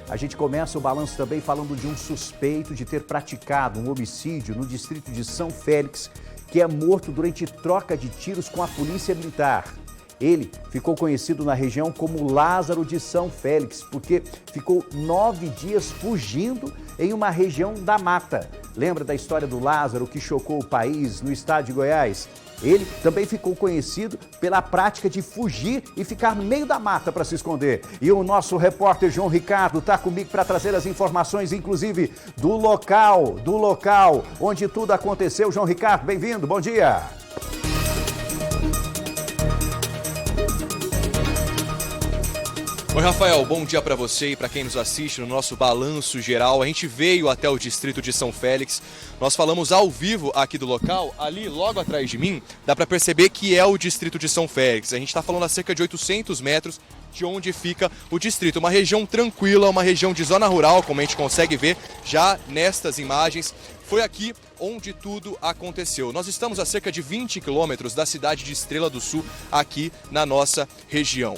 A gente começa o balanço também falando de um suspeito de ter praticado um homicídio no distrito de São Félix, que é morto durante troca de tiros com a polícia militar. Ele ficou conhecido na região como Lázaro de São Félix, porque ficou 9 dias fugindo em uma região da mata. Lembra da história do Lázaro que chocou o país no estado de Goiás? Ele também ficou conhecido pela prática de fugir e ficar no meio da mata para se esconder. E o nosso repórter João Ricardo está comigo para trazer as informações, inclusive do local onde tudo aconteceu. João Ricardo, bem-vindo, bom dia. Oi, Rafael, bom dia para você e para quem nos assiste no nosso balanço geral. A gente veio até o distrito de São Félix, nós falamos ao vivo aqui do local, ali logo atrás de mim, dá para perceber que é o distrito de São Félix. A gente está falando a cerca de 800 metros de onde fica o distrito. Uma região tranquila, uma região de zona rural, como a gente consegue ver já nestas imagens. Foi aqui onde tudo aconteceu. Nós estamos a cerca de 20 quilômetros da cidade de Estrela do Sul, aqui na nossa região.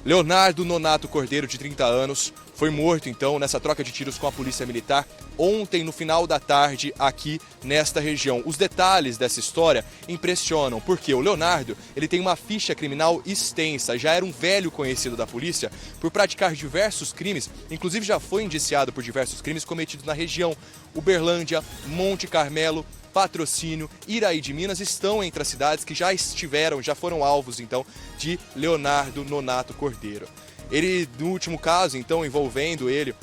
Leonardo Nonato Cordeiro, de 30 anos, foi morto então nessa troca de tiros com a polícia militar ontem no final da tarde aqui nesta região. Os detalhes dessa história impressionam, porque o Leonardo ele tem uma ficha criminal extensa, já era um velho conhecido da polícia por praticar diversos crimes, inclusive já foi indiciado por diversos crimes cometidos na região. Uberlândia, Monte Carmelo, Patrocínio, Iraí de Minas estão entre as cidades que já foram alvos, então, de Leonardo Nonato Cordeiro. Ele, no último caso, então, envolvendo ele,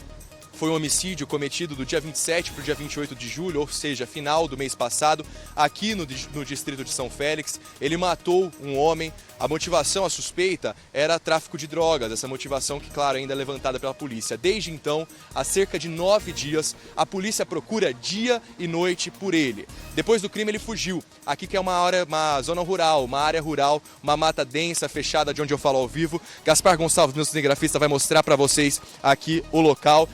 foi um homicídio cometido do dia 27 para o dia 28 de julho, ou seja, final do mês passado, aqui no distrito de São Félix. Ele matou um homem. A motivação, a suspeita, era tráfico de drogas, essa motivação que, claro, ainda é levantada pela polícia. Desde então, há cerca de 9 dias, a polícia procura dia e noite por ele. Depois do crime, ele fugiu. Aqui que é uma zona rural, uma área rural, uma mata densa, fechada, de onde eu falo ao vivo. Gaspar Gonçalves, meu cinegrafista, vai mostrar para vocês aqui o local.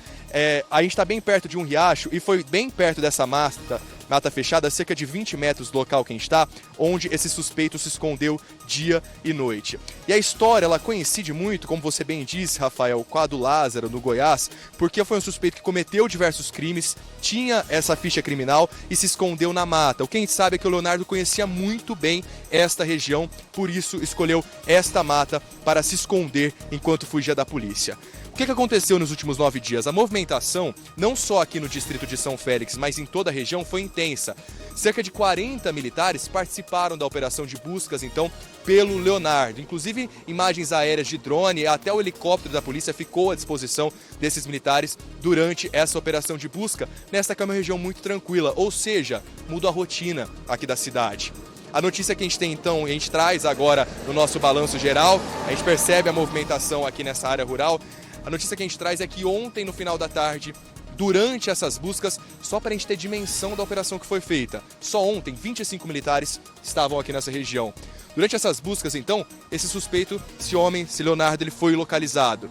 A gente está bem perto de um riacho e foi bem perto dessa mata fechada, a cerca de 20 metros do local que a gente está, onde esse suspeito se escondeu dia e noite. E a história, ela coincide muito, como você bem disse, Rafael, com a do Lázaro, no Goiás, porque foi um suspeito que cometeu diversos crimes, tinha essa ficha criminal e se escondeu na mata. O que a gente sabe é que o Leonardo conhecia muito bem esta região, por isso escolheu esta mata para se esconder enquanto fugia da polícia. O que aconteceu nos últimos 9 dias? A movimentação, não só aqui no distrito de São Félix, mas em toda a região, foi intensa. Cerca de 40 militares participaram da operação de buscas, então, pelo Leonardo. Inclusive, imagens aéreas de drone, até o helicóptero da polícia ficou à disposição desses militares durante essa operação de busca, nesta que é uma região muito tranquila, ou seja, muda a rotina aqui da cidade. A notícia que a gente tem, então, a gente traz agora no nosso balanço geral, a gente percebe a movimentação aqui nessa área rural. A notícia que a gente traz é que ontem, no final da tarde, durante essas buscas, só para a gente ter dimensão da operação que foi feita, só ontem 25 militares estavam aqui nessa região. Durante essas buscas, então, esse suspeito, esse Leonardo, ele foi localizado.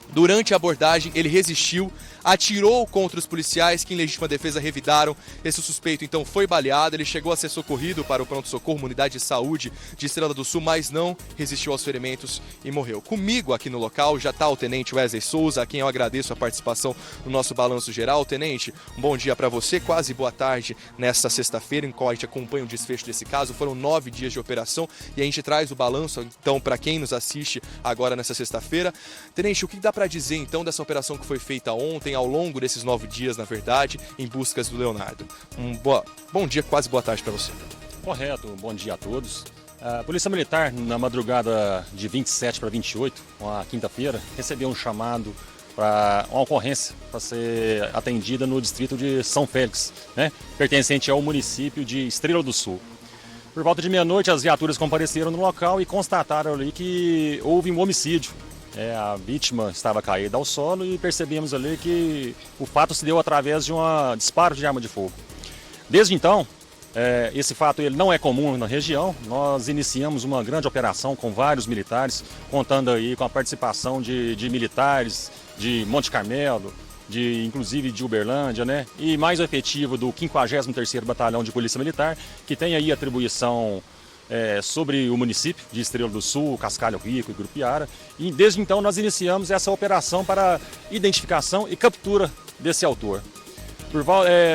Durante a abordagem, ele resistiu, atirou contra os policiais que em legítima defesa revidaram. Esse suspeito então foi baleado, ele chegou a ser socorrido para o pronto-socorro, uma unidade de saúde de Estrela do Sul, mas não resistiu aos ferimentos e morreu. Comigo aqui no local já está o Tenente Wesley Souza, a quem eu agradeço a participação no nosso balanço geral. Tenente, um bom dia para você, quase boa tarde nesta sexta-feira, em qual a gente acompanha o desfecho desse caso. Foram 9 dias de operação e a gente traz o balanço então para quem nos assiste agora nessa sexta-feira. Tenente, o que dá para dizer então dessa operação que foi feita ontem, ao longo desses 9 dias, na verdade, em buscas do Leonardo? Bom dia, quase boa tarde para você. Correto, bom dia a todos. A Polícia Militar, na madrugada de 27 para 28, uma quinta-feira, recebeu um chamado para uma ocorrência para ser atendida no distrito de São Félix, pertencente ao município de Estrela do Sul. Por volta de meia-noite, as viaturas compareceram no local e constataram ali que houve um homicídio. A vítima estava caída ao solo e percebemos ali que o fato se deu através de um disparo de arma de fogo. Desde então, esse fato ele não é comum na região. Nós iniciamos uma grande operação com vários militares, contando aí com a participação de militares de Monte Carmelo, inclusive de Uberlândia, e mais o efetivo do 53º Batalhão de Polícia Militar, que tem aí atribuição sobre o município de Estrela do Sul, Cascalho Rico e Grupiara. E desde então nós iniciamos essa operação para identificação e captura desse autor.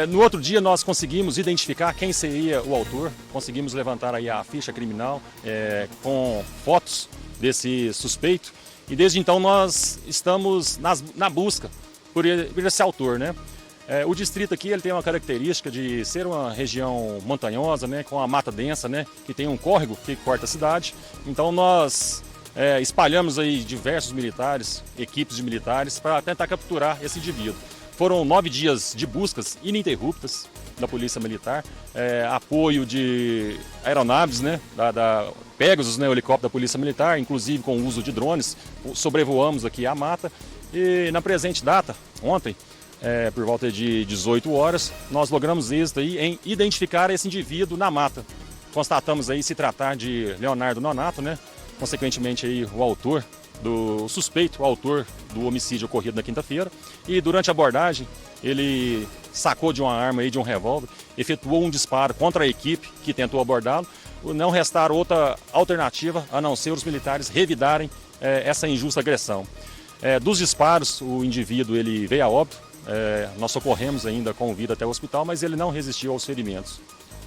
No outro dia nós conseguimos identificar quem seria o autor, conseguimos levantar aí a ficha criminal com fotos desse suspeito e desde então nós estamos na busca por esse autor, né? O distrito aqui ele tem uma característica de ser uma região montanhosa, né, com a mata densa, né, que tem um córrego que corta a cidade. Então nós espalhamos aí diversos militares, equipes de militares para tentar capturar esse indivíduo. Foram 9 dias de buscas ininterruptas da Polícia Militar, apoio de aeronaves, né, da Pegasus, né, o helicóptero da Polícia Militar, inclusive com o uso de drones, sobrevoamos aqui a mata e na presente data, ontem, por volta de 18 horas, nós logramos êxito aí em identificar esse indivíduo na mata. Constatamos aí se tratar de Leonardo Nonato, né, consequentemente aí o autor do suspeito, o autor do homicídio ocorrido na quinta-feira, e durante a abordagem ele sacou de uma arma, aí, de um revólver, efetuou um disparo contra a equipe que tentou abordá-lo. Não restar outra alternativa a não ser os militares revidarem essa injusta agressão. Dos disparos, o indivíduo ele veio a óbito, nós socorremos ainda com vida até o hospital, mas ele não resistiu aos ferimentos.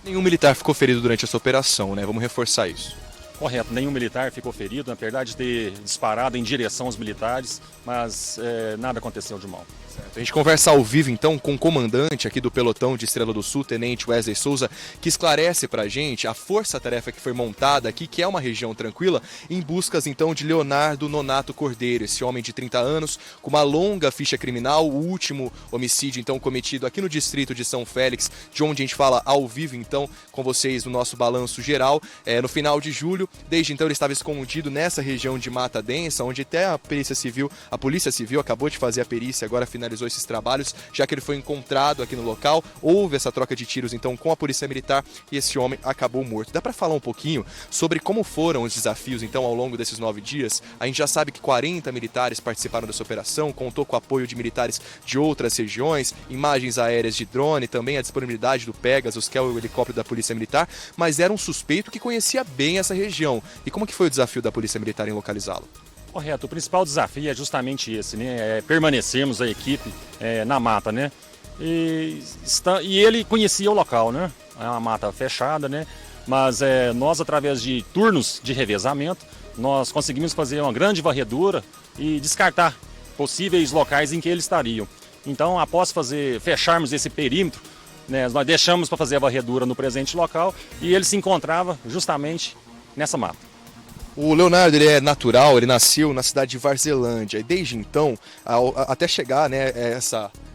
Nenhum militar ficou ferido durante essa operação, né? Vamos reforçar isso. Correto, nenhum militar ficou ferido, na verdade de ter disparado em direção aos militares, mas nada aconteceu de mal. Certo. A gente conversa ao vivo então com o comandante aqui do pelotão de Estrela do Sul, Tenente Wesley Souza, que esclarece pra gente a força-tarefa que foi montada aqui, que é uma região tranquila, em buscas então de Leonardo Nonato Cordeiro, esse homem de 30 anos, com uma longa ficha criminal, o último homicídio então cometido aqui no distrito de São Félix, de onde a gente fala ao vivo então com vocês no nosso balanço geral, no final de julho. Desde então ele estava escondido nessa região de Mata Densa, onde até a Polícia Civil acabou de fazer a perícia, agora finalizou esses trabalhos, já que ele foi encontrado aqui no local. Houve essa troca de tiros então com a Polícia Militar e esse homem acabou morto. Dá para falar um pouquinho sobre como foram os desafios então ao longo desses 9 dias? A gente já sabe que 40 militares participaram dessa operação, contou com o apoio de militares de outras regiões, imagens aéreas de drone, também a disponibilidade do Pegasus, que é o helicóptero da Polícia Militar, mas era um suspeito que conhecia bem essa região. E como que foi o desafio da Polícia Militar em localizá-lo? Correto, o principal desafio é justamente esse, né? Permanecermos a equipe na mata, né? E ele conhecia o local, né? É uma mata fechada, né? Mas nós, através de turnos de revezamento, nós conseguimos fazer uma grande varredura e descartar possíveis locais em que eles estariam. Então, após fecharmos esse perímetro, né, nós deixamos para fazer a varredura no presente local e ele se encontrava justamente nessa mata. O Leonardo ele é natural, ele nasceu na cidade de Varzelândia e desde então, até chegar, né,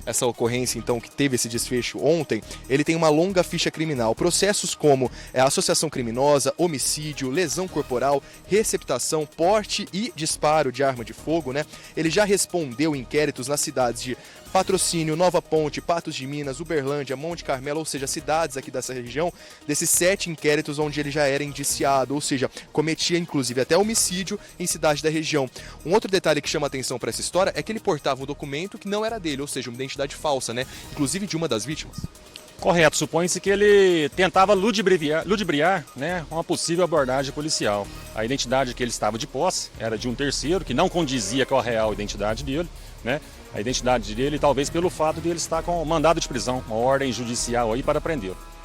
essa ocorrência então que teve esse desfecho ontem, ele tem uma longa ficha criminal. Processos como associação criminosa, homicídio, lesão corporal, receptação, porte e disparo de arma de fogo, né? Ele já respondeu inquéritos nas cidades de Patrocínio, Nova Ponte, Patos de Minas, Uberlândia, Monte Carmelo, ou seja, cidades aqui dessa região, desses 7 inquéritos onde ele já era indiciado, ou seja, cometia inclusive até homicídio em cidade da região. Um outro detalhe que chama atenção para essa história é que ele portava um documento que não era dele, ou seja, uma identidade falsa, né? Inclusive de uma das vítimas. Correto, supõe-se que ele tentava ludibriar, né, uma possível abordagem policial. A identidade que ele estava de posse era de um terceiro, que não condizia com a real identidade dele, né? A identidade dele, talvez pelo fato de ele estar com mandado de prisão, uma ordem judicial aí para prendê-lo.